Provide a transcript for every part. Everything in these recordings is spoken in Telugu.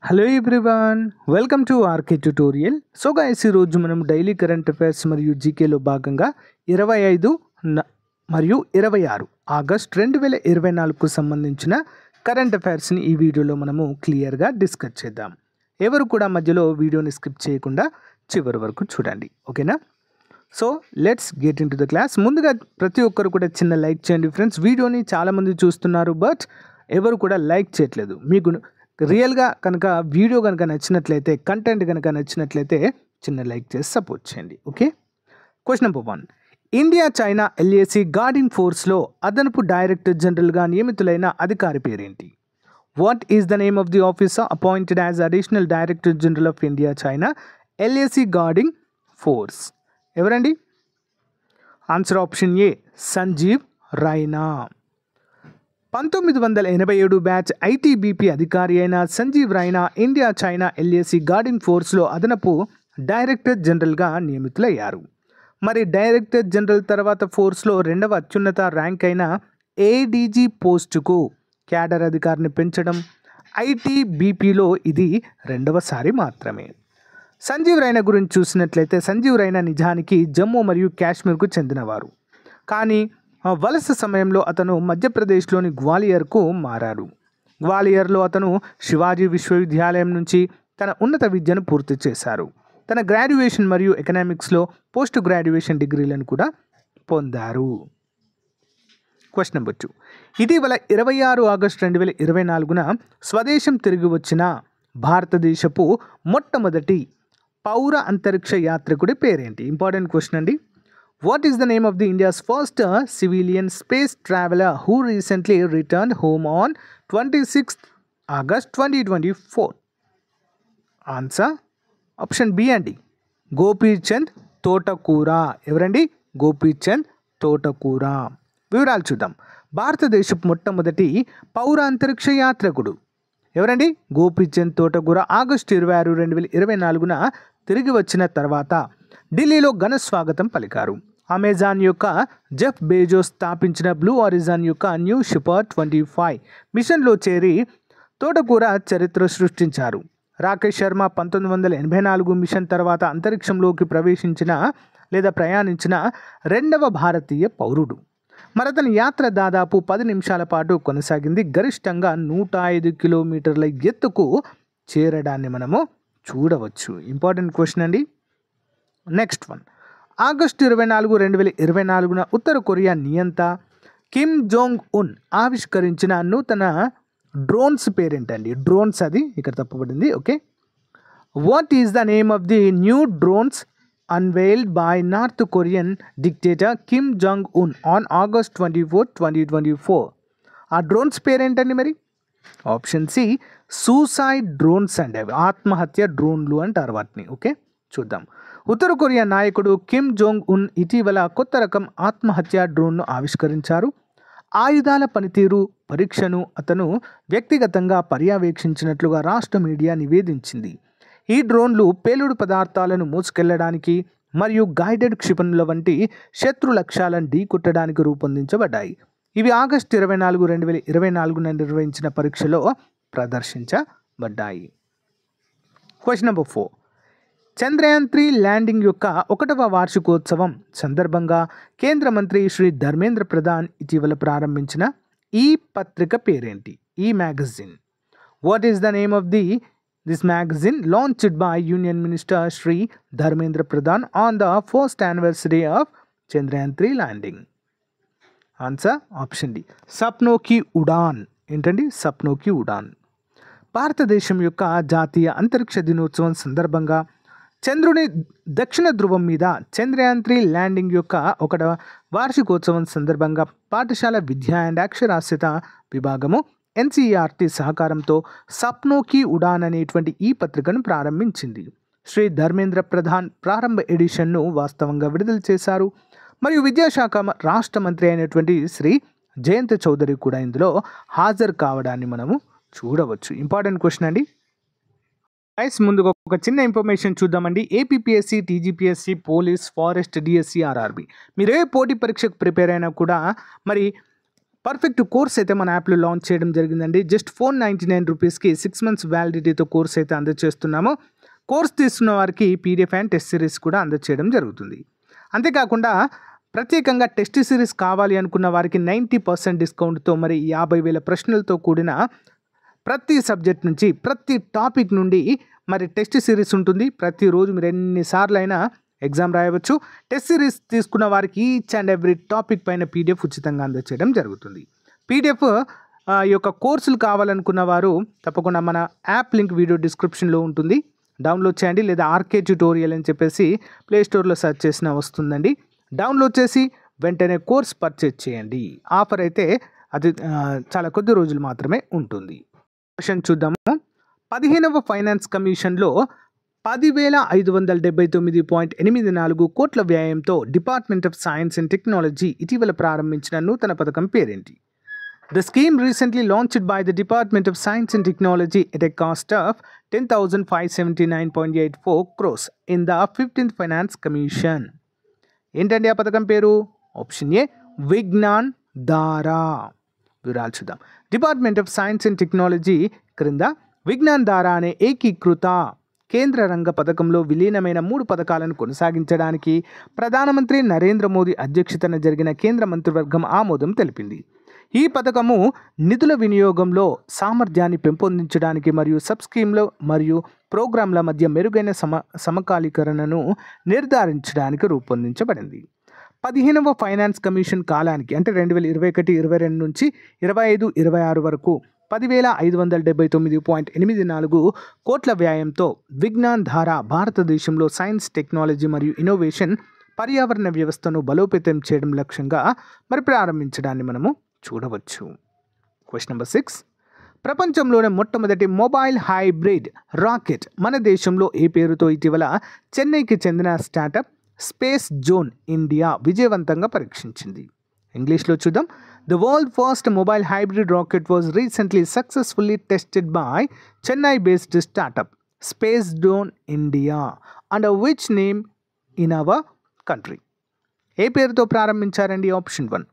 Hello everyone, welcome to RK tutorial. So guys, ఈరోజు మనం డైలీ కరెంట్ అఫైర్స్ మరియు జీకేలో భాగంగా 25 మరియు 26 ఆగస్ట్ 2024కు సంబంధించిన కరెంట్ అఫైర్స్ని ఈ వీడియోలో మనము క్లియర్గా డిస్కస్ చేద్దాం. ఎవరు కూడా మధ్యలో వీడియోని స్కిప్ చేయకుండా చివరి వరకు చూడండి, ఓకేనా? So let's get in to the class. ముందుగా ప్రతి ఒక్కరు కూడా చిన్న లైక్ చేయండి ఫ్రెండ్స్. వీడియోని చాలామంది చూస్తున్నారు, బట్ ఎవరు కూడా లైక్ చేయట్లేదు. మీకు రియల్గా కనుక వీడియో కనుక నచ్చినట్లయితే, కంటెంట్ కనుక నచ్చినట్లయితే చిన్న లైక్ చేసి సపోర్ట్ చేయండి, okay? Question number 1. India China LAC guarding ఫోర్స్లో అదనపు డైరెక్టర్ జనరల్గా నియమితులైన అధికారి పేరేంటి? What is the name of the officer appointed as additional director general of India China LAC guarding force? ఎవరండి? Answer option A, Sanjeev Raina. 1987 batch ITBP అధికారి అయిన Sanjeev Raina India China LAC guarding ఫోర్స్లో అదనపు డైరెక్టర్ జనరల్గా నియమితులయ్యారు. మరి డైరెక్టర్ జనరల్ తర్వాత ఫోర్స్లో రెండవ అత్యున్నత ర్యాంక్ అయిన ఏడీజీ పోస్టుకు క్యాడర్ అధికారిని పెంచడం ఐటీబీపీలో ఇది రెండవసారి మాత్రమే. సంజీవ్ రైనా గురించి చూసినట్లయితే, సంజీవ్ రైనా నిజానికి జమ్మూ మరియు కాశ్మీర్కు చెందినవారు. కానీ వలస సమయంలో అతను మధ్యప్రదేశ్లోని గ్వాలియర్కు మారాడు. గ్వాలియర్లో అతను శివాజీ విశ్వవిద్యాలయం నుంచి తన ఉన్నత విద్యను పూర్తి చేశారు. తన గ్రాడ్యుయేషన్ మరియు ఎకనామిక్స్లో పోస్ట్ గ్రాడ్యుయేషన్ డిగ్రీలను కూడా పొందారు. Question number 2. ఇటీవల 26 ఆగస్టు 2024న స్వదేశం తిరిగి వచ్చిన భారతదేశపు మొట్టమొదటి పౌర అంతరిక్ష యాత్రికుడి పేరేంటి? ఇంపార్టెంట్ క్వశ్చన్ అండి. What is the name of the India's first civilian space traveler who recently returned home on 26th August 2024? Answer option B అండి, గోపీచంద్ తోటకూర. ఎవరండి? గోపీచంద్ తోటకూర. వివరాలు చూద్దాం. భారతదేశపు మొట్టమొదటి పౌర అంతరిక్ష యాత్రికుడు ఎవరండి? గోపీచంద్ తోటకూర ఆగస్టు 26, 2024న తిరిగి వచ్చిన తర్వాత ఢిల్లీలో ఘన స్వాగతం పలికారు. అమెజాన్ యొక్క జెఫ్ బేజోస్ స్థాపించిన బ్లూ ఆరిజాన్ యొక్క న్యూ షెపర్డ్ 25 మిషన్లో చేరి తోటకూర చరిత్ర సృష్టించారు. రాకేష్ శర్మ 1984 మిషన్ తర్వాత అంతరిక్షంలోకి ప్రయాణించిన రెండవ భారతీయ పౌరుడు. మరతని యాత్ర దాదాపు 10 నిమిషాల పాటు కొనసాగింది. గరిష్టంగా 105 కిలోమీటర్ల ఎత్తుకు చేరడాన్ని మనము చూడవచ్చు. ఇంపార్టెంట్ క్వశ్చన్ అండి. Next one. ఆగస్టు 24, 2024న ఉత్తర కొరియా నియంత కిమ్ జోంగ్ ఉన్ ఆవిష్కరించిన నూతన డ్రోన్స్ పేరేంటండి? డ్రోన్స్, అది ఇక్కడ తప్పబడింది, okay? What is the name of the new drones unveiled by North Korean dictator Kim Jong Un on August 24, 2024? ఆ డ్రోన్స్ పేరేంటండి మరి? ఆప్షన్ సి, సూసైడ్ డ్రోన్స్ అండి. అవి ఆత్మహత్య డ్రోన్లు అంటారు వాటిని, ఓకే? చూద్దాం. ఉత్తర కొరియా నాయకుడు కిమ్ జోంగ్ ఉన్ ఇటీవల కొత్త రకం ఆత్మహత్య డ్రోన్ను ఆవిష్కరించారు. ఆయుధాల పనితీరు పరీక్షను అతను వ్యక్తిగతంగా పర్యవేక్షించినట్లుగా రాష్ట్ర మీడియా నివేదించింది. ఈ డ్రోన్లు పేలుడు పదార్థాలను మోసుకెళ్లడానికి మరియు గైడెడ్ క్షిపణుల వంటి శత్రు లక్ష్యాలను ఢీకొట్టడానికి రూపొందించబడ్డాయి. ఇవి ఆగస్టు 24, 2024న నిర్వహించిన పరీక్షలో ప్రదర్శించబడ్డాయి. Question number 4. చంద్రయాన్ 3 ల్యాండింగ్ యొక్క 1వ వార్షికోత్సవం సందర్భంగా కేంద్ర మంత్రి శ్రీ ధర్మేంద్ర ప్రధాన్ ఇటీవల ప్రారంభించిన ఈ పత్రిక పేరేంటి? ఈ magazine. What is the name of this magazine launched by union minister Shri Dharmendra Pradhan on the 1st anniversary of Chandrayaan 3 landing? Answer option D, Sapno Ki Udaan. ఏంటండి? సప్నో కి ఉడాన్. భారతదేశం యొక్క జాతీయ అంతరిక్ష దినోత్సవం సందర్భంగా చంద్రుని దక్షిణ ధృవం మీద చంద్రయాన్ 3 ల్యాండింగ్ యొక్క 1వ వార్షికోత్సవం సందర్భంగా పాఠశాల విద్య అండ్ అక్షరాస్యత విభాగము ఎన్సీఈఆర్టీ సహకారంతో సప్నో కి ఉడాన్ అనేటువంటి ఈ పత్రికను ప్రారంభించింది. శ్రీ ధర్మేంద్ర ప్రధాన్ ప్రారంభ ఎడిషన్ను వాస్తవంగా విడుదల చేశారు. మరియు విద్యాశాఖ రాష్ట్ర మంత్రి అయినటువంటి శ్రీ జయంత్ చౌదరి కూడా ఇందులో హాజరు కావడాన్ని మనము చూడవచ్చు. ఇంపార్టెంట్ క్వశ్చన్ అండి. ముందుగా ఒక చిన్న ఇన్ఫర్మేషన్ చూద్దామండి. APPSC, TGPSC, police, forest, DSC, RRB, మీరు ఏ పోటీ పరీక్షకు ప్రిపేర్ అయినా కూడా మరి పర్ఫెక్ట్ కోర్స్ అయితే మన యాప్లో లాంచ్ చేయడం జరిగిందండి. జస్ట్ 499 రూపీస్కి 6 మంత్స్ వ్యాలిడిటీతో కోర్స్ అయితే అందజేస్తున్నాము. కోర్స్ తీసుకున్న వారికి పీడిఎఫ్ అండ్ టెస్ట్ సిరీస్ కూడా అందజేయడం జరుగుతుంది. అంతేకాకుండా ప్రత్యేకంగా టెస్ట్ సిరీస్ కావాలి అనుకున్న వారికి 90% డిస్కౌంట్తో మరి 50,000 ప్రశ్నలతో కూడిన ప్రతి సబ్జెక్ట్ నుంచి ప్రతి టాపిక్ నుండి మరి టెస్ట్ సిరీస్ ఉంటుంది. ప్రతిరోజు మీరు ఎన్నిసార్లు అయినా ఎగ్జామ్ రాయవచ్చు. టెస్ట్ సిరీస్ తీసుకున్న వారికి ఈచ్ అండ్ ఎవ్రీ టాపిక్ పైన పీడిఎఫ్ ఉచితంగా అందజేయడం జరుగుతుంది. పీడిఎఫ్ ఈ యొక్క కోర్సులు కావాలనుకున్న వారు తప్పకుండా మన యాప్ లింక్ వీడియో డిస్క్రిప్షన్లో ఉంటుంది. డౌన్లోడ్ చేయండి, లేదా ఆర్కే ట్యుటోరియల్ అని చెప్పేసి ప్లేస్టోర్లో సెర్చ్ చేసినా వస్తుందండి. డౌన్లోడ్ చేసి వెంటనే కోర్స్ పర్చేజ్ చేయండి. ఆఫర్ అయితే అది చాలా కొద్ది రోజులు మాత్రమే ఉంటుంది. క్వశ్చన్ చూద్దాము. 15వ ఫైనాన్స్ కమిషన్లో 10,579.84 కోట్ల వ్యయంతో department of science and technology ఇటీవల ప్రారంభించిన నూతన పథకం పేరేంటి? The scheme recently launched by the Department of Science and Technology at a cost of 10,579.84 crores in the 15th Finance Commission. ఏంటండి ఆ పథకం పేరు? Option A Vigyan Dhara. వివరాలు చూద్దాం. Department of science and technology క్రింద విజ్ఞాన్ ధారా అనే ఏకీకృత కేంద్ర రంగ పథకంలో విలీనమైన 3 పథకాలను కొనసాగించడానికి ప్రధానమంత్రి నరేంద్ర మోదీ అధ్యక్షతన జరిగిన కేంద్ర మంత్రివర్గం ఆమోదం తెలిపింది. ఈ పథకము నిధుల వినియోగంలో సామర్థ్యాన్ని పెంపొందించడానికి మరియు సబ్ స్కీమ్ల మరియు ప్రోగ్రాంల మధ్య మెరుగైన సమకాలీకరణను నిర్ధారించడానికి రూపొందించబడింది. 15వ ఫైనాన్స్ కమిషన్ కాలానికి అంటే 2021-22 నుంచి 25-26 వరకు 10,579.84 కోట్ల వ్యయంతో విజ్ఞాన్ ధారా భారతదేశంలో సైన్స్, టెక్నాలజీ మరియు ఇన్నోవేషన్ పర్యావరణ వ్యవస్థను బలోపేతం చేయడం లక్ష్యంగా మరి ప్రారంభించడాన్ని మనము చూడవచ్చు. Question number 6. ప్రపంచంలోనే మొట్టమొదటి మొబైల్ హైబ్రిడ్ రాకెట్ మన దేశంలో ఏ పేరుతో ఇటీవల చెన్నైకి చెందిన స్టార్టప్ స్పేస్ జోన్ ఇండియా విజయవంతంగా పరీక్షించింది? ఇంగ్లీష్లో చూద్దాం. The world's first mobile hybrid rocket was recently successfully tested by Chennai-based startup Space Drone India. Under which name in our country? ఏ పేరుతో ప్రారంభించారండి? Option 1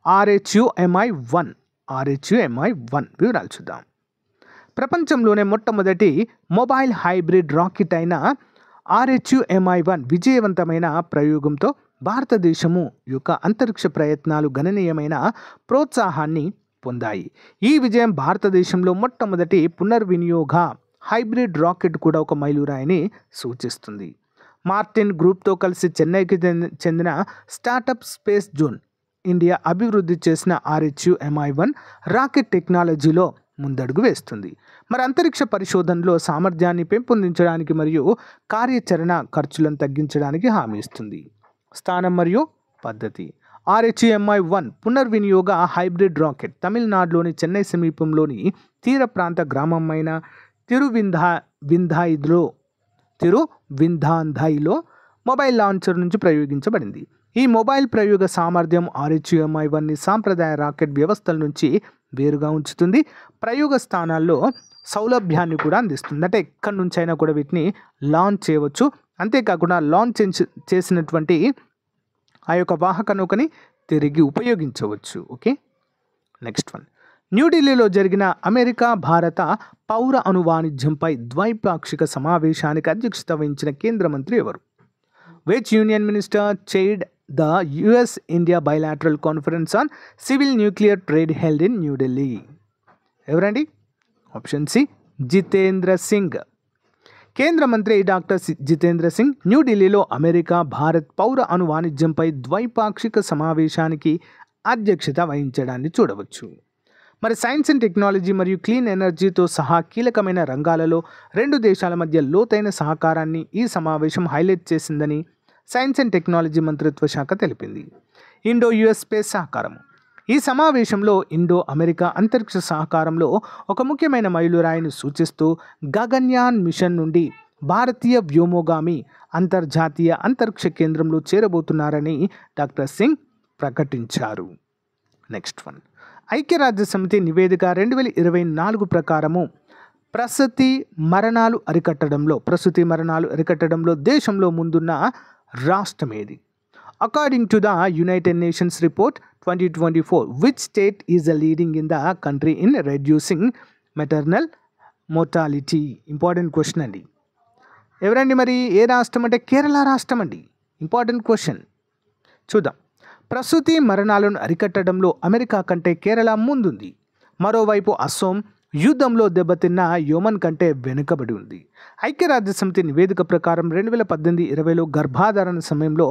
RHUMI-1. RHUMI-1 వివరాలు చూద్దాం. ప్రపంచంలోనే మొట్టమొదటి మొబైల్ హైబ్రిడ్ రాకెట్ అయిన RHUMI-1 విజయవంతమైన ప్రయోగంతో భారతదేశము యొక్క అంతరిక్ష ప్రయత్నాలు గణనీయమైన ప్రోత్సాహాన్ని పొందాయి. ఈ విజయం భారతదేశంలో మొట్టమొదటి పునర్వినియోగ హైబ్రిడ్ రాకెట్ కూడా ఒక మైలురాయిని సూచిస్తుంది. మార్టిన్ గ్రూప్తో కలిసి చెన్నైకి చెందిన స్టార్టప్ స్పేస్ జోన్ ఇండియా అభివృద్ధి చేసిన RHUMI-1 రాకెట్ టెక్నాలజీలో ముందడుగు వేస్తుంది. మరి అంతరిక్ష పరిశోధనలో సామర్థ్యాన్ని పెంపొందించడానికి మరియు కార్యాచరణ ఖర్చులను తగ్గించడానికి హామీ ఇస్తుంది. స్థానం మరియు పద్ధతి. RHUMI-1 పునర్వినియోగ హైబ్రిడ్ రాకెట్ తమిళనాడులోని చెన్నై సమీపంలోని తీర ప్రాంత గ్రామమైన తిరువింధాంధైలో మొబైల్ లాంచర్ నుంచి ప్రయోగించబడింది. ఈ మొబైల్ ప్రయోగ సామర్థ్యం RHUMI-1ని సాంప్రదాయ రాకెట్ వ్యవస్థల నుంచి వేరుగా ఉంచుతుంది. ప్రయోగ స్థానాల్లో సౌలభ్యాన్ని కూడా అందిస్తుంది. అంటే ఎక్కడి నుంచి అయినా కూడా వీటిని లాంచ్ చేయవచ్చు. అంతేకాకుండా లాంచ్ చేసినటువంటి ఆ యొక్క వాహక నౌకని తిరిగి ఉపయోగించవచ్చు. Okay, next one. న్యూఢిల్లీలో జరిగిన అమెరికా భారత పౌర అణు వాణిజ్యంపై ద్వైపాక్షిక సమావేశానికి అధ్యక్షత వహించిన కేంద్ర మంత్రి ఎవరు? Which union minister chaired the US-India bilateral conference on civil nuclear trade held in New Delhi? ఎవరండి? Option C Jitendra Singh. కేంద్ర మంత్రి డాక్టర్ జితేంద్ర సింగ్ న్యూఢిల్లీలో అమెరికా భారత్ పౌర అణు వాణిజ్యంపై ద్వైపాక్షిక సమావేశానికి అధ్యక్షత వహించడాన్ని చూడవచ్చు. మరి సైన్స్ అండ్ టెక్నాలజీ మరియు క్లీన్ ఎనర్జీతో సహా కీలకమైన రంగాలలో 2 దేశాల మధ్య లోతైన సహకారాన్ని ఈ సమావేశం హైలైట్ చేసిందని సైన్స్ అండ్ టెక్నాలజీ మంత్రిత్వ శాఖ తెలిపింది. ఇండో యుఎస్ స్పేస్ సహకారం. ఈ సమావేశంలో ఇండో అమెరికా అంతరిక్ష సహకారంలో ఒక ముఖ్యమైన మైలురాయిని సూచిస్తూ గగన్యాన్ మిషన్ నుండి భారతీయ వ్యోమగామి అంతర్జాతీయ అంతరిక్ష కేంద్రంలో చేరబోతున్నారని డాక్టర్ సింగ్ ప్రకటించారు. Next one. ఐక్యరాజ్య సమితి నివేదిక 2024 ప్రకారము ప్రసూతి మరణాలు అరికట్టడంలో దేశంలో ముందున్న రాష్ట్రం ఏది? According to the United nations report 2024, which state is the leading in the country in reducing maternal mortality? Important question అండి. ఎవరండి మరి? ఏ రాష్ట్రం అంటే కేరళ రాష్ట్రం అండి. Important question. చూద్దాం. ప్రసూతి మరణాలను అరికట్టడంలో అమెరికా కంటే కేరళ ముందుంది. మరోవైపు అస్సోం యుద్ధంలో దెబ్బతిన్న యోమన్ కంటే వెనుకబడి ఉంది. ఐక్యరాజ్యసమితి నివేదిక ప్రకారం 2018-20లో గర్భాధారణ సమయంలో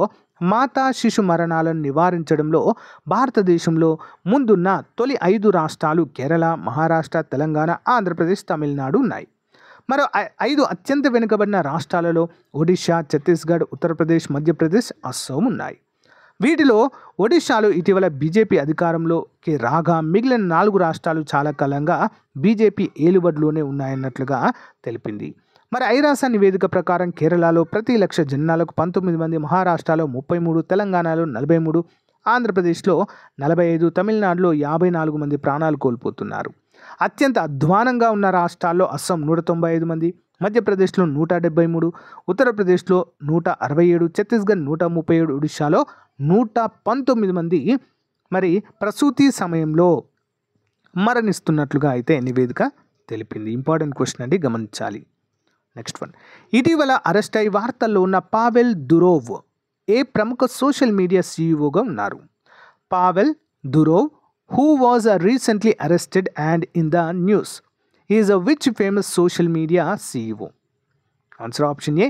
మాతా శిశు మరణాలను నివారించడంలో భారతదేశంలో ముందున్న తొలి 5 రాష్ట్రాలు కేరళ, మహారాష్ట్ర, తెలంగాణ, ఆంధ్రప్రదేశ్, తమిళనాడు ఉన్నాయి. మరో 5 అత్యంత వెనుకబడిన రాష్ట్రాలలో ఒడిషా, ఛత్తీస్గఢ్, ఉత్తరప్రదేశ్, మధ్యప్రదేశ్, అస్సోం ఉన్నాయి. వీటిలో ఒడిషాలో ఇటీవల బీజేపీ అధికారంలోకి రాగా మిగిలిన 4 రాష్ట్రాలు చాలా కాలంగా బీజేపీ ఏలుబడిలోనే ఉన్నాయన్నట్లుగా తెలిపింది. మరి ఐరాస నివేదిక ప్రకారం కేరళలో ప్రతి 1,00,000 జనాలకు 19 మంది, మహారాష్ట్రలో 33, తెలంగాణలో 43, ఆంధ్రప్రదేశ్లో 45, తమిళనాడులో 54 మంది ప్రాణాలు కోల్పోతున్నారు. అత్యంత అధ్వానంగా ఉన్న రాష్ట్రాల్లో అస్సాం 195 మంది, మధ్యప్రదేశ్లో 173, ఉత్తరప్రదేశ్లో 167, ఛత్తీస్గఢ్ 137, ఒడిశాలో 119 మంది మరి ప్రసూతి సమయంలో మరణిస్తున్నట్లుగా అయితే నివేదిక తెలిపింది. ఇంపార్టెంట్ క్వశ్చన్ అండి, గమనించాలి. Next one. ఇటీవల అరెస్ట్ అయి వార్తల్లో ఉన్న పావెల్ దురోవ్ ఏ ప్రముఖ సోషల్ మీడియా సీఈఓగా ఉన్నారు? Pavel Durov, who was recently arrested and in the news, is a which famous social media CEO? Answer option A,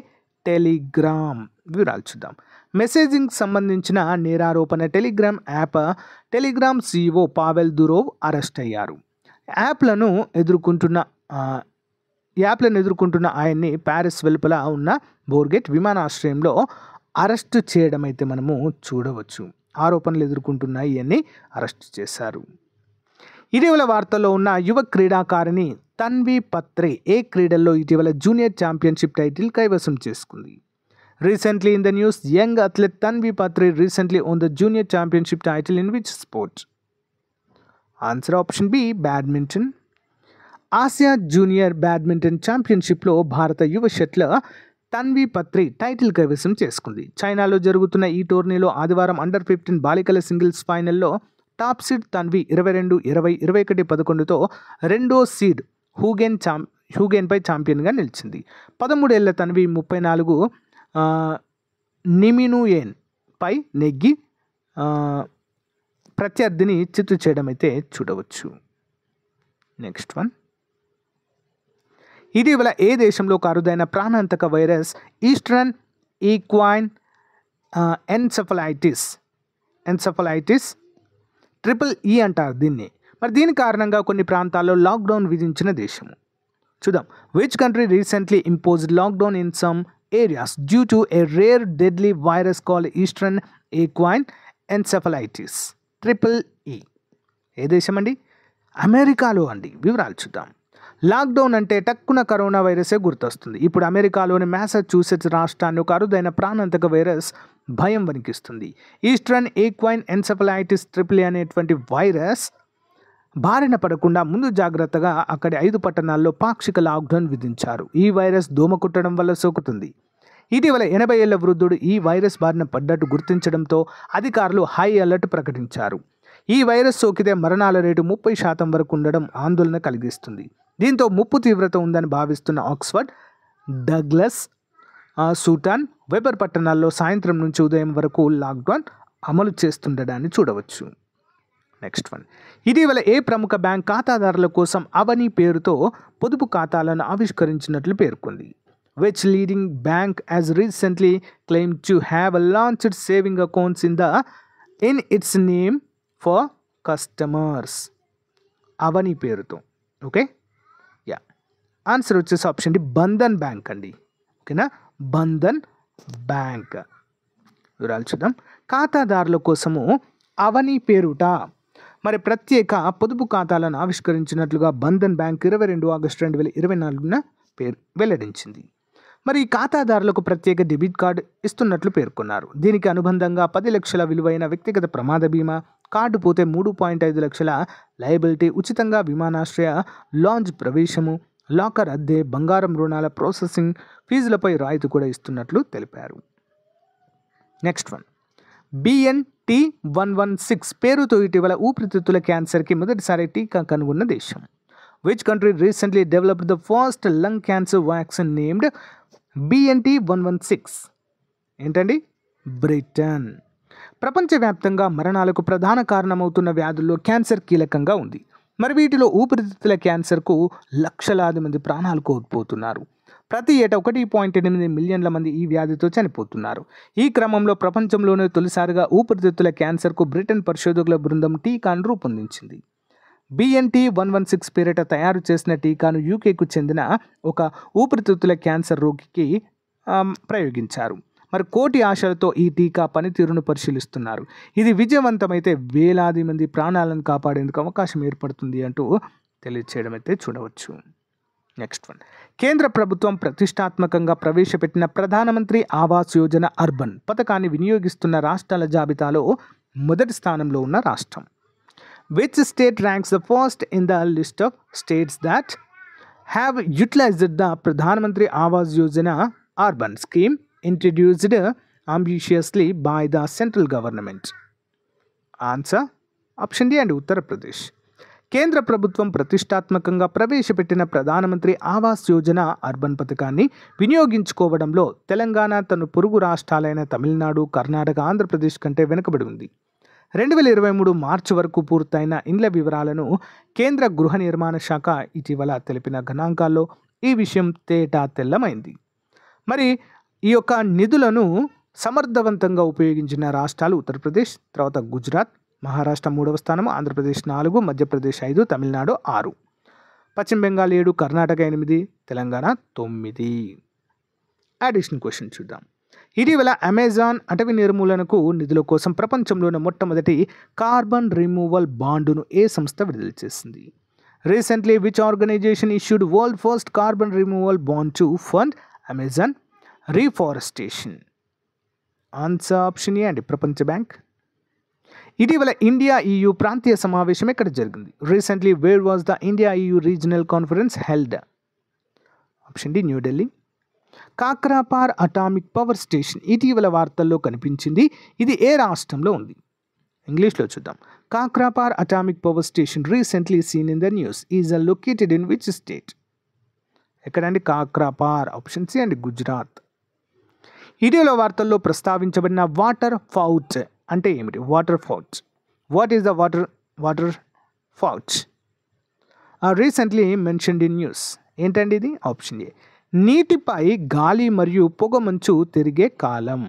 Telegram. వివరాలు చూద్దాం. మెసేజింగ్ సంబంధించిన నేరారోపణ టెలిగ్రామ్ సీఈఓ పావెల్ దురోవ్ అరెస్ట్ అయ్యారు. యాప్లను ఎదుర్కొంటున్న ఆయన్ని ప్యారిస్ వెలుపల ఉన్న బోర్గెట్ విమానాశ్రయంలో అరెస్టు చేయడం అయితే మనము చూడవచ్చు. ఆరోపణలు ఎదుర్కొంటున్న ఇవన్నీ అరెస్ట్ చేశారు. ఇటీవల వార్తల్లో ఉన్న యువ క్రీడాకారిణి తన్వి పత్రే ఏ క్రీడల్లో ఇటీవల జూనియర్ ఛాంపియన్షిప్ టైటిల్ కైవసం చేసుకుంది? Recently in the news, young athlete Tanvi Patri recently won the junior championship title in which sport? Answer option B, badminton. Asia junior badminton ఛాంపియన్షిప్లో భారత యువ షట్లర్ తన్వి పత్రి టైటిల్ కైవసం చేసుకుంది. చైనాలో జరుగుతున్న ఈ టోర్నీలో ఆదివారం అండర్-15 బాలికల సింగిల్స్ ఫైనల్లో టాప్ సీడ్ తన్వి 22-20, 21-11తో రెండో సీడ్ హ్యూగెన్పై ఛాంపియన్గా నిలిచింది. 13 ఏళ్ల తన్వి 34 నిమినుయేన్ పై నెగ్గి ప్రత్యర్థిని చిత్తు చేయడం అయితే చూడవచ్చు. Next one. ఇటీవల ఏ దేశంలో ఒక అరుదైన ప్రాణాంతక virus eastern equine encephalitis EEE అంటారు దీన్ని. మరి దీని కారణంగా కొన్ని ప్రాంతాల్లో లాక్డౌన్ విధించిన దేశము చూద్దాం. Which country recently imposed lockdown in some areas due to a rare deadly virus called eastern equine encephalitis EEE? ఏ దేశం అండి? అమెరికాలో అండి. వివరాలు చూద్దాం. లాక్డౌన్ అంటే టక్కున కరోనా వైరసే గుర్తొస్తుంది. ఇప్పుడు అమెరికాలోని మ్యాసచ్యూసెట్స్ రాష్ట్రాన్ని ఒక అరుదైన ప్రాణాంతక వైరస్ భయం వణికిస్తుంది. ఈస్టర్న్ ఈక్వైన్ ఎన్సెఫలైటిస్ EEE అనేటువంటి వైరస్ బారిన పడకుండా ముందు జాగ్రత్తగా అక్కడి 5 పట్టణాల్లో పాక్షిక లాక్డౌన్ విధించారు. ఈ వైరస్ దోమ కుట్టడం వల్ల సోకుతుంది. ఇటీవల 80 ఏళ్ల వృద్ధుడు ఈ వైరస్ బారిన పడ్డట్టు గుర్తించడంతో అధికారులు హై అలర్ట్ ప్రకటించారు. ఈ వైరస్ సోకితే మరణాల రేటు 30% వరకు ఉండడం ఆందోళన కలిగిస్తుంది. దీంతో ముప్పు తీవ్రత ఉందని భావిస్తున్న ఆక్స్ఫర్డ్, డగ్లస్, సూటాన్, వెబర్ పట్టణాల్లో సాయంత్రం నుంచి ఉదయం వరకు లాక్డౌన్ అమలు చేస్తుండడాన్ని చూడవచ్చు. Next one. ఇటీవల ఏ ప్రముఖ బ్యాంక్ ఖాతాదారుల కోసం అవని పేరుతో పొదుపు ఖాతాలను ఆవిష్కరించినట్లు పేర్కొంది? Which leading bank has recently claimed to have launched saving accounts in its name for customers? అవని పేరుతో. Okay, yeah. ఆన్సర్ వచ్చేసి ఆప్షన్ డి, బంధన్ బ్యాంక్ అండి. ఓకేనా, బంధన్ బ్యాంక్. వివరాలు చూద్దాం. ఖాతాదారుల కోసము అవని పేరుట మరి ప్రత్యేక పొదుపు ఖాతాలను ఆవిష్కరించినట్లుగా బంధన్ బ్యాంక్ 22 ఆగస్టు 2024న వెల్లడించింది. మరి ఈ ఖాతాదారులకు ప్రత్యేక డెబిట్ కార్డు ఇస్తున్నట్లు పేర్కొన్నారు. దీనికి అనుబంధంగా 10 లక్షల విలువైన వ్యక్తిగత ప్రమాద బీమా, కార్డు పోతే 3.5 లక్షల లయబిలిటీ, ఉచితంగా విమానాశ్రయ లాంజ్ ప్రవేశము, లాకర్ అద్దె, బంగారం రుణాల ప్రాసెసింగ్ ఫీజులపై రాయితీ కూడా ఇస్తున్నట్లు తెలిపారు. Next one. BNT116 పేరుతో ఇటీవల ఊపిరితిత్తుల క్యాన్సర్కి మొదటిసారి టీకా కనుగొన్న దేశం? Which country recently developed the first lung cancer vaccine named BNT116? ఏంటండి? బ్రిటన్. ప్రపంచవ్యాప్తంగా మరణాలకు ప్రధాన కారణమవుతున్న వ్యాధుల్లో క్యాన్సర్ కీలకంగా ఉంది. మరి వీటిలో ఊపిరితిత్తుల క్యాన్సర్కు లక్షలాది మంది ప్రాణాలు కోల్పోతున్నారు. ప్రతి ఏటా 1.8 మిలియన్ల మంది ఈ వ్యాధితో చనిపోతున్నారు. ఈ క్రమంలో ప్రపంచంలోనే తొలిసారిగా ఊపిరితిత్తుల క్యాన్సర్కు బ్రిటన్ పరిశోధకుల బృందం టీకాను రూపొందించింది. BNT116 పేరిట తయారు చేసిన టీకాను యూకేకు చెందిన ఒక ఊపిరితిత్తుల క్యాన్సర్ రోగికి ప్రయోగించారు. మరి కోటి ఆశలతో ఈ టీకా పనితీరును పరిశీలిస్తున్నారు. ఇది విజయవంతమైతే వేలాది మంది ప్రాణాలను కాపాడేందుకు అవకాశం ఏర్పడుతుంది అంటూ తెలియచేయడం అయితే చూడవచ్చు. Next one. కేంద్ర ప్రభుత్వం ప్రతిష్టాత్మకంగా ప్రవేశపెట్టిన ప్రధానమంత్రి ఆవాస్ యోజన అర్బన్ పథకాన్ని వినియోగిస్తున్న రాష్ట్రాల జాబితాలో మొదటి స్థానంలో ఉన్న రాష్ట్రం? Which state ranks the first in the list of states that have utilized the Pradhan Mantri Awas Yojana urban scheme introduced ambitiously by the central government? Answer option D and Uttar Pradesh. కేంద్ర ప్రభుత్వం ప్రతిష్టాత్మకంగా ప్రవేశపెట్టిన ప్రధానమంత్రి ఆవాస్ యోజన అర్బన్ పథకాన్ని వినియోగించుకోవడంలో తెలంగాణ తన పొరుగు రాష్ట్రాలైన తమిళనాడు, కర్ణాటక, ఆంధ్రప్రదేశ్ కంటే వెనుకబడి ఉంది. 2023 మార్చి వరకు పూర్తయిన ఇండ్ల వివరాలను కేంద్ర గృహ నిర్మాణ శాఖ ఇటీవల తెలిపిన గణాంకాల్లో ఈ విషయం తేటా తెల్లమైంది. మరి ఈ యొక్క నిధులను సమర్థవంతంగా ఉపయోగించిన రాష్ట్రాలు ఉత్తరప్రదేశ్, తర్వాత గుజరాత్, మహారాష్ట్ర 3వ స్థానం, ఆంధ్రప్రదేశ్ 4, మధ్యప్రదేశ్ 5, తమిళనాడు 6, పశ్చిమ బెంగాల్ 7, కర్ణాటక 8, తెలంగాణ 9. అడిషనల్ క్వశ్చన్ చూద్దాం. ఇటీవల అమెజాన్ అటవీ నిర్మూలనకు నిధుల కోసం ప్రపంచంలోని మొట్టమొదటి కార్బన్ రిమూవల్ బాండును ఏ సంస్థ విడుదల చేసింది? Recently which organisation issued world first carbon removal bond to fund Amazon reforestation? Answer option A అండి, ప్రపంచ బ్యాంక్. ఇటీవల ఇండియా EU ప్రాంతీయ సమావేశం ఎక్కడ జరిగింది? Recently where was the India EU regional conference held? Option D, New Delhi. కాక్రాపార్ atomic power station ఇటీవల వార్తల్లో కనిపించింది. ఇది ఏ రాష్ట్రంలో ఉంది? ఇంగ్లీష్లో చూద్దాం. కాక్రాపార్ atomic power station recently scene in the news is located in which state? ఎక్కడండి? కాక్రాపార్. ఆప్షన్ సి అండి, గుజరాత్. ఇటీవల వార్తల్లో ప్రస్తావించబడిన వాటర్ ఫౌచ్ అంటే ఏమిటి? Water pouch. What is the water pouch? Recently mentioned in news. ఏంటండి ఇది? ఆప్షన్ ఏ, నీటిపై గాలి మరియు పొగమంచు తిరిగే కాలం.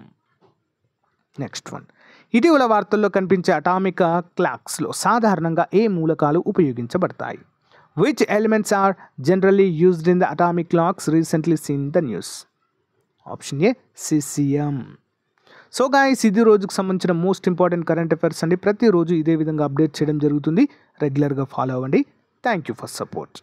Next one. ఇటీవల వార్తల్లో కనిపించే అటామిక్ క్లాక్స్లో సాధారణంగా ఏ మూలకాలు ఉపయోగించబడతాయి? Which elements are generally used in the atomic clocks recently seen the news? Option A, caesium. So guys, ఇది రోజుకు సంబంధించిన మోస్ట్ ఇంపార్టెంట్ కరెంట్ అఫైర్స్ అండి. ప్రతిరోజు ఇదే విధంగా అప్డేట్ చేయడం జరుగుతుంది. రెగ్యులర్గా ఫాలో అవ్వండి. Thank you for support.